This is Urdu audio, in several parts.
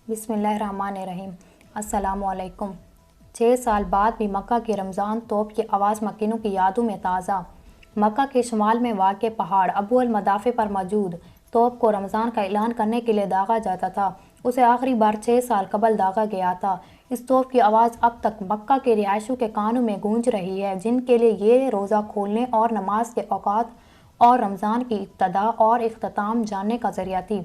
بسم اللہ الرحمن الرحیم۔ السلام علیکم۔ 6 سال بعد بھی مکہ کی رمضان توپ کی آواز مکینوں کی یادوں میں تازہ۔ مکہ کے شمال میں واقع پہاڑ ابو المدافع پر موجود توپ کو رمضان کا اعلان کرنے کے لیے داغا جاتا تھا۔ اسے آخری بار 6 سال قبل داغا گیا تھا۔ اس توپ کی آواز اب تک مکہ کے رہائشیوں کے کانوں میں گونج رہی ہے، جن کے لیے یہ روزہ کھولنے اور نماز کے اوقات اور رمضان کی ابتدا اور اختتام جاننے کا ذریعہ تھی۔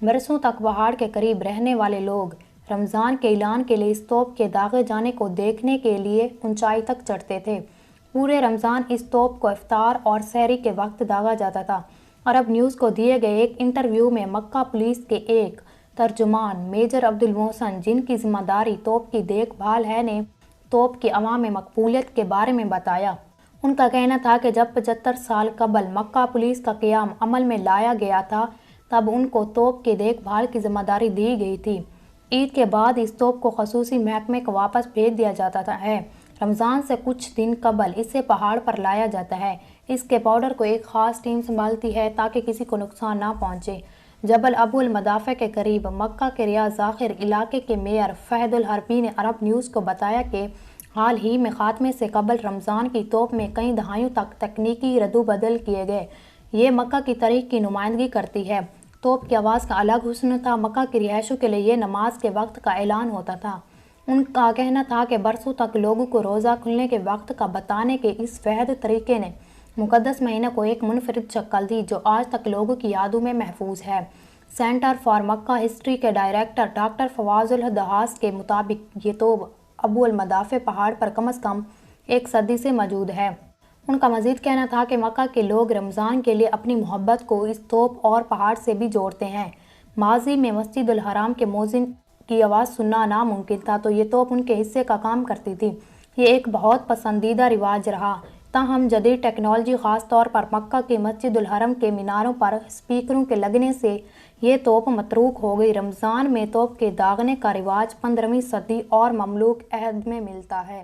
برسوں تک پہاڑ کے قریب رہنے والے لوگ رمضان کے اعلان کے لیے اس توپ کے داغے جانے کو دیکھنے کے لیے اونچائی تک چڑھتے تھے۔ پورے رمضان اس توپ کو افطار اور سحری کے وقت داغا جاتا تھا۔ عرب نیوز کو دیے گئے ایک انٹرویو میں مکہ پولیس کے ایک ترجمان میجر عبد المحسن، جن کی ذمہ داری توپ کی دیکھ بھال ہے، نے توپ کی عوام میں مقبولیت کے بارے میں بتایا۔ ان کا کہنا تھا کہ جب 75 سال قبل مکہ پولیس کا قیام عمل میں لایا گیا تھا، تب ان کو توپ کی دیکھ بھال کی ذمہ داری دی گئی تھی۔ عید کے بعد اس توپ کو خصوصی محکمے کو واپس بھیج دیا جاتا ہے۔ رمضان سے کچھ دن قبل اسے پہاڑ پر لایا جاتا ہے۔ اس کے پاؤڈر کو ایک خاص ٹیم سنبھالتی ہے تاکہ کسی کو نقصان نہ پہنچے۔ جبل ابو المدافع کے قریب مکہ کے ریاض ذاخر علاقے کے میئر فہد الحربی نے عرب نیوز کو بتایا کہ حال ہی میں خاتمے سے قبل رمضان کی توپ میں کئی دہائیوں تک تکنیکی رد و بدل کیے گئے۔ یہ مکہ کی تاریخ کی نمائندگی کرتی ہے۔ توپ کی آواز کا الگ حسن تھا۔ مکہ کی رہائشیوں کے لیے یہ نماز کے وقت کا اعلان ہوتا تھا۔ ان کا کہنا تھا کہ برسوں تک لوگوں کو روزہ کھلنے کے وقت کا بتانے کے اس واحد طریقے نے مقدس مہینہ کو ایک منفرد شکل دی، جو آج تک لوگوں کی یادوں میں محفوظ ہے۔ سینٹر فار مکہ ہسٹری کے ڈائریکٹر ڈاکٹر فواز الدہاس کے مطابق یہ توپ ابو المدافع پہاڑ پر کم از کم 1 صدی سے موجود ہے۔ ان کا مزید کہنا تھا کہ مکہ کے لوگ رمضان کے لیے اپنی محبت کو اس توپ اور پہاڑ سے بھی جوڑتے ہیں۔ ماضی میں مسجد الحرام کے مؤذن کی آواز سننا ناممکن تھا، تو یہ توپ ان کے حصے کا کام کرتی تھی۔ یہ ایک بہت پسندیدہ رواج رہا۔ تاہم جدید ٹیکنالوجی، خاص طور پر مکہ کی مسجد الحرم کے میناروں پر اسپیکروں کے لگنے سے یہ توپ متروک ہو گئی۔ رمضان میں توپ کے داغنے کا رواج 15ویں صدی اور مملوک عہد میں ملتا ہے۔